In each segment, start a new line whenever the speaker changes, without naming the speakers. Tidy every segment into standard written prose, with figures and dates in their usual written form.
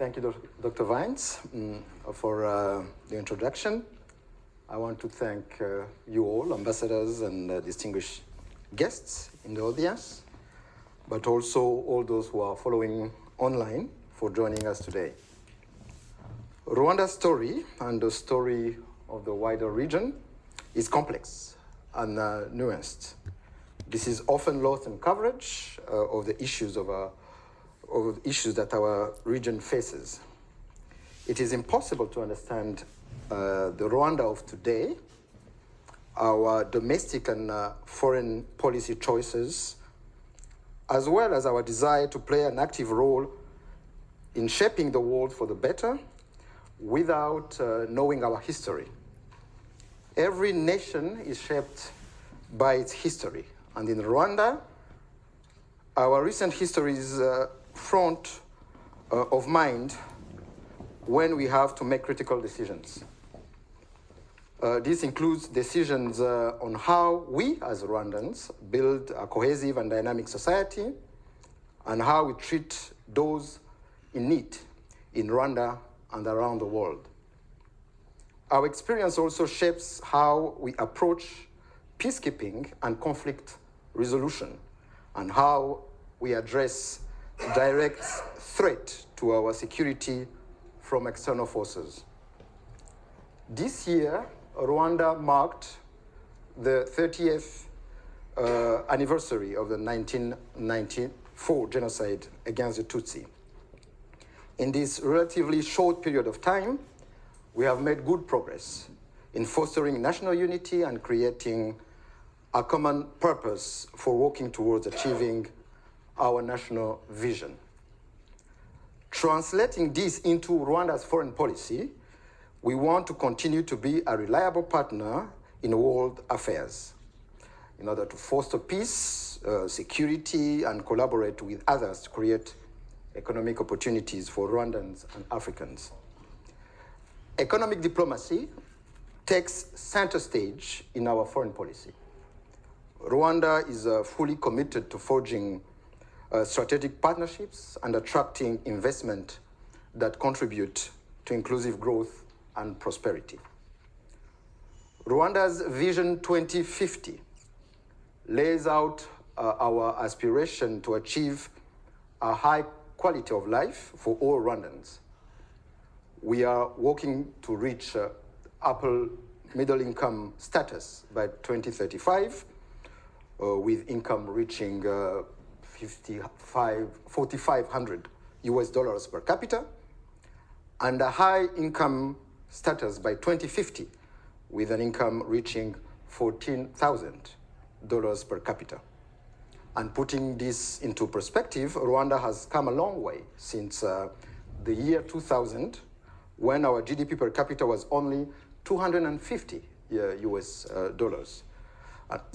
Thank you, Dr. Vines, for the introduction. I want to thank you all, ambassadors and distinguished guests in the audience, but also all those who are following online for joining us today. Rwanda's story and the story of the wider region is complex and nuanced. This is often lost in coverage of the issues that our region faces. It is impossible to understand the Rwanda of today, our domestic and foreign policy choices, as well as our desire to play an active role in shaping the world for the better without knowing our history. Every nation is shaped by its history, and in Rwanda, our recent history is front of mind when we have to make critical decisions. This includes decisions on how we as Rwandans build a cohesive and dynamic society and how we treat those in need in Rwanda and around the world. Our experience also shapes how we approach peacekeeping and conflict resolution and how we address direct threat to our security from external forces. This year, Rwanda marked the 30th anniversary of the 1994 genocide against the Tutsi. In this relatively short period of time, we have made good progress in fostering national unity and creating a common purpose for working towards achieving our national vision. Translating this into Rwanda's foreign policy, we want to continue to be a reliable partner in world affairs in order to foster peace, security, and collaborate with others to create economic opportunities for Rwandans and Africans. Economic diplomacy takes center stage in our foreign policy. Rwanda is fully committed to forging strategic partnerships and attracting investment that contribute to inclusive growth and prosperity. Rwanda's Vision 2050 lays out our aspiration to achieve a high quality of life for all Rwandans. We are working to reach upper middle income status by 2035, with income reaching $4,500 US per capita, and a high income status by 2050, with an income reaching $14,000 per capita. And putting this into perspective, Rwanda has come a long way since the year 2000, when our GDP per capita was only $250 US dollars.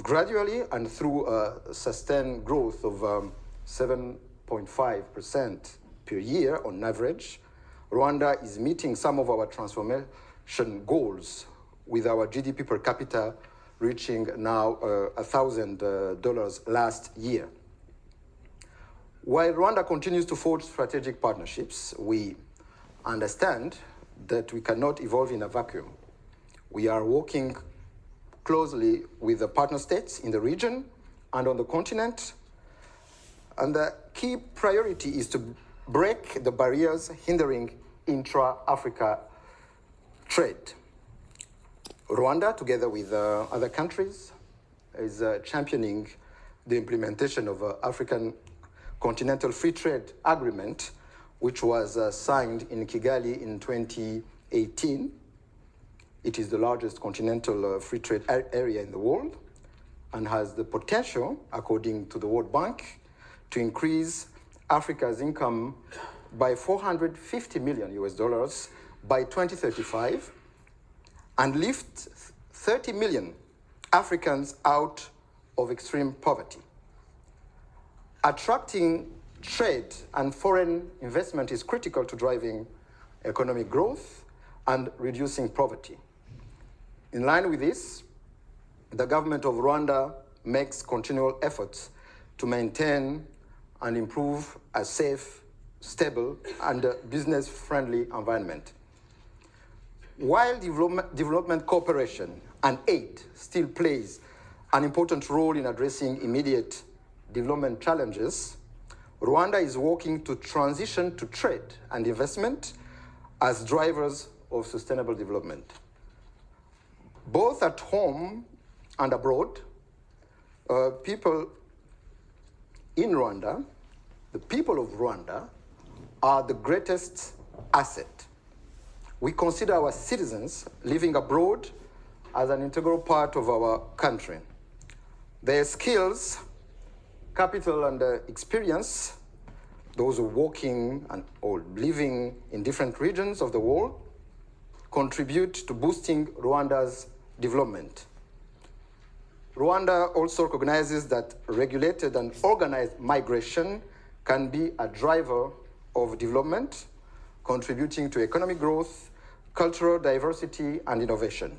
Gradually and through sustained growth of 7.5% per year on average, Rwanda is meeting some of our transformation goals, with our GDP per capita reaching now $1,000 last year. While Rwanda continues to forge strategic partnerships, we understand that we cannot evolve in a vacuum. We are working closely with the partner states in the region and on the continent, and the key priority is to break the barriers hindering intra-Africa trade. Rwanda, together with other countries, is championing the implementation of African Continental Free Trade Agreement, which was signed in Kigali in 2018. It is the largest continental free trade area in the world and has the potential, according to the World Bank, to increase Africa's income by $450 million US dollars by 2035 and lift 30 million Africans out of extreme poverty. Attracting trade and foreign investment is critical to driving economic growth and reducing poverty. In line with this, the government of Rwanda makes continual efforts to maintain and improve a safe, stable, and business-friendly environment. While development cooperation and aid still plays an important role in addressing immediate development challenges, Rwanda is working to transition to trade and investment as drivers of sustainable development. Both at home and abroad, people in Rwanda, the people of Rwanda, are the greatest asset. We consider our citizens living abroad as an integral part of our country. Their skills, capital, and experience, those working or living in different regions of the world, contribute to boosting Rwanda's development. Rwanda also recognizes that regulated and organized migration can be a driver of development, contributing to economic growth, cultural diversity, and innovation.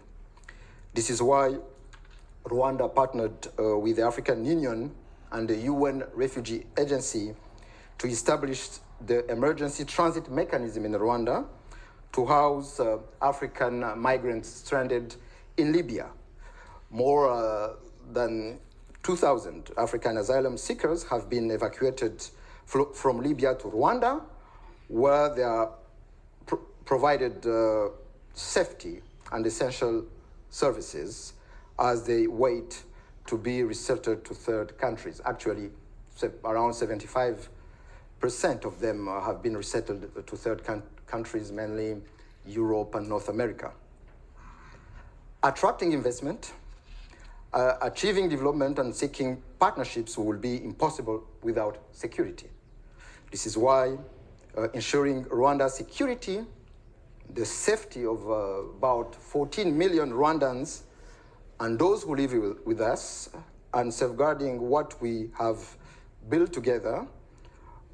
This is why Rwanda partnered with the African Union and the UN Refugee Agency to establish the emergency transit mechanism in Rwanda to house African migrants stranded in Libya. More than 2,000 African asylum seekers have been evacuated from Libya to Rwanda, where they are provided safety and essential services as they wait to be resettled to third countries. Actually, around 75% of them have been resettled to third countries, mainly Europe and North America. Attracting investment, achieving development, and seeking partnerships will be impossible without security. This is why ensuring Rwanda's security, the safety of about 14 million Rwandans and those who live with us, and safeguarding what we have built together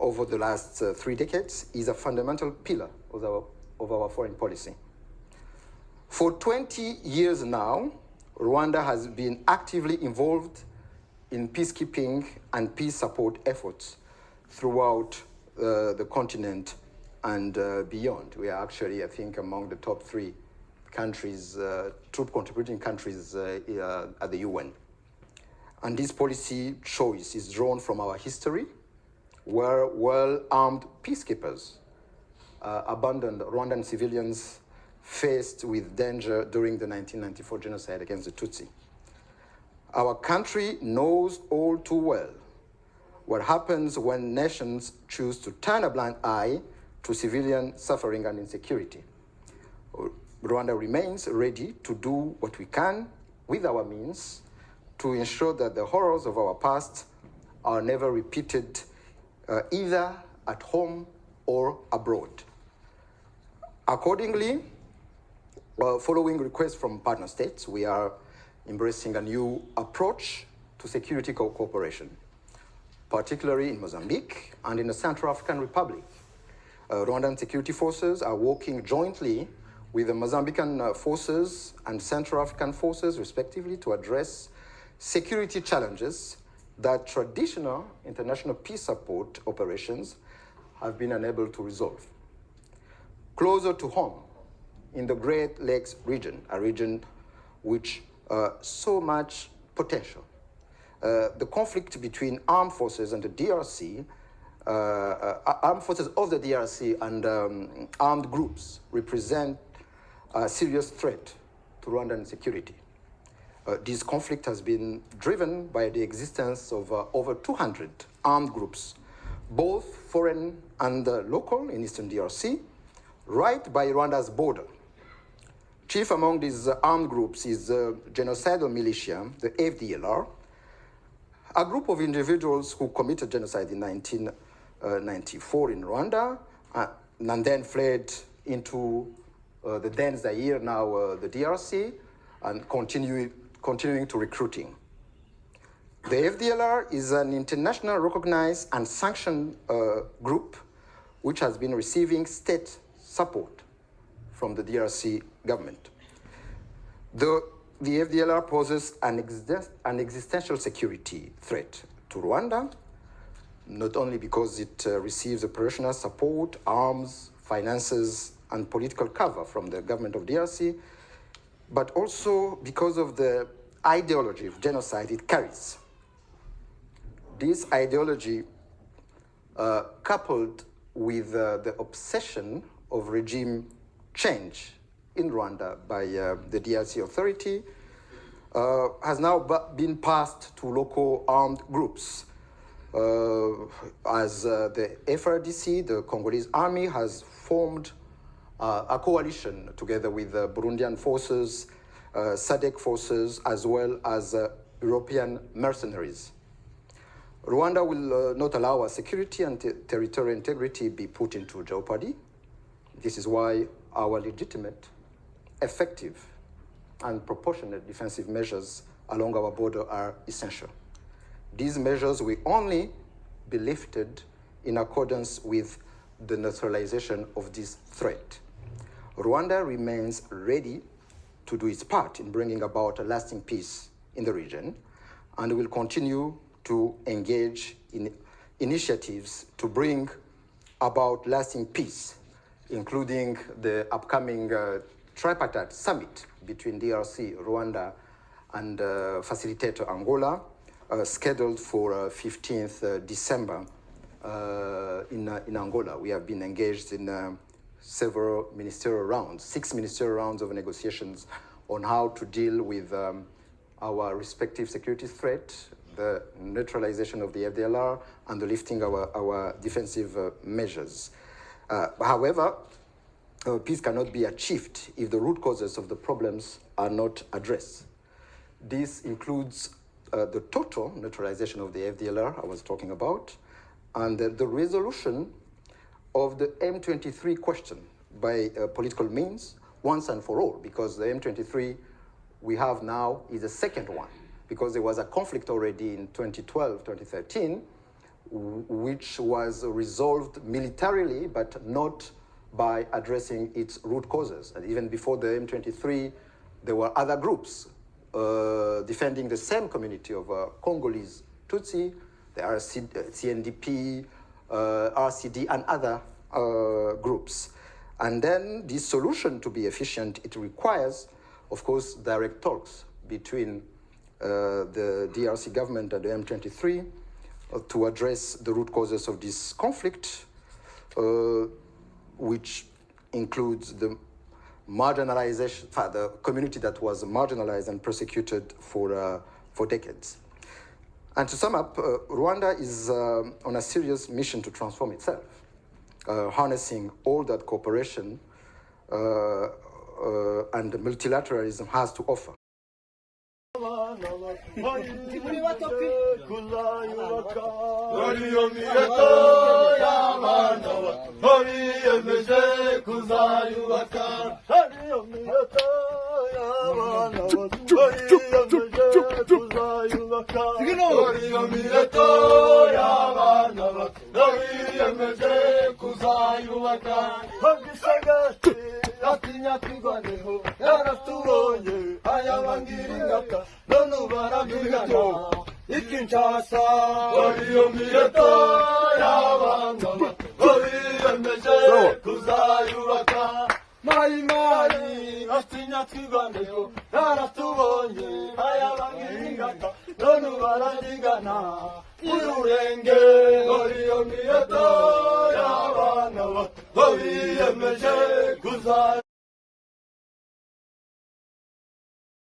over the last 3 decades is a fundamental pillar of our foreign policy. For 20 years now, Rwanda has been actively involved in peacekeeping and peace support efforts throughout the continent and beyond. We are actually, I think, among the top 3 countries, troop contributing countries at the UN. And this policy choice is drawn from our history, where well-armed peacekeepers abandoned Rwandan civilians faced with danger during the 1994 genocide against the Tutsi. Our country knows all too well what happens when nations choose to turn a blind eye to civilian suffering and insecurity. Rwanda remains ready to do what we can with our means to ensure that the horrors of our past are never repeated either at home or abroad. Accordingly, following requests from partner states, we are embracing a new approach to security cooperation, particularly in Mozambique and in the Central African Republic. Rwandan security forces are working jointly with the Mozambican forces and Central African forces, respectively, to address security challenges that traditional international peace support operations have been unable to resolve. Closer to home, in the Great Lakes region, a region which so much potential. The conflict between armed forces and the DRC, armed forces of the DRC and armed groups represent a serious threat to Rwandan security. This conflict has been driven by the existence of over 200 armed groups, both foreign and local in eastern DRC, right by Rwanda's border. Chief among these armed groups is the genocidal militia, the FDLR, a group of individuals who committed genocide in 1994 in Rwanda and then fled into the then Zaire, now the DRC, and continuing to recruiting. The FDLR is an international recognized and sanctioned group which has been receiving state support from the DRC government. The FDLR poses an existential security threat to Rwanda, not only because it receives operational support, arms, finances, and political cover from the government of DRC, but also because of the ideology of genocide it carries. This ideology, coupled with the obsession of regime change in Rwanda by the DRC authority, has now been passed to local armed groups. As the FRDC, the Congolese army, has formed a coalition together with Burundian forces, SADC forces, as well as European mercenaries. Rwanda will not allow our security and territorial integrity be put into jeopardy. This is why our legitimate, effective, and proportionate defensive measures along our border are essential. These measures will only be lifted in accordance with the neutralization of this threat. Rwanda remains ready to do its part in bringing about a lasting peace in the region, and will continue to engage in initiatives to bring about lasting peace, including the upcoming tripartite summit between DRC, Rwanda, and facilitator Angola, scheduled for 15th December in Angola. We have been engaged in several ministerial rounds, 6 ministerial rounds of negotiations on how to deal with our respective security threat, the neutralization of the FDLR, and the lifting our defensive measures. However, peace cannot be achieved if the root causes of the problems are not addressed. This includes the total neutralization of the FDLR I was talking about, and the resolution of the M23 question by political means once and for all, because the M23 we have now is the second one, because there was a conflict already in 2012, 2013, which was resolved militarily, but not by addressing its root causes. And even before the M23, there were other groups defending the same community of Congolese Tutsi, the CNDP, RCD, and other groups. And then this solution, to be efficient, it requires, of course, direct talks between the DRC government and the M23 to address the root causes of this conflict, which includes the marginalization, the community that was marginalized and persecuted for decades. And to sum up, Rwanda is on a serious mission to transform itself, harnessing all that cooperation and multilateralism has to offer.
Urenge,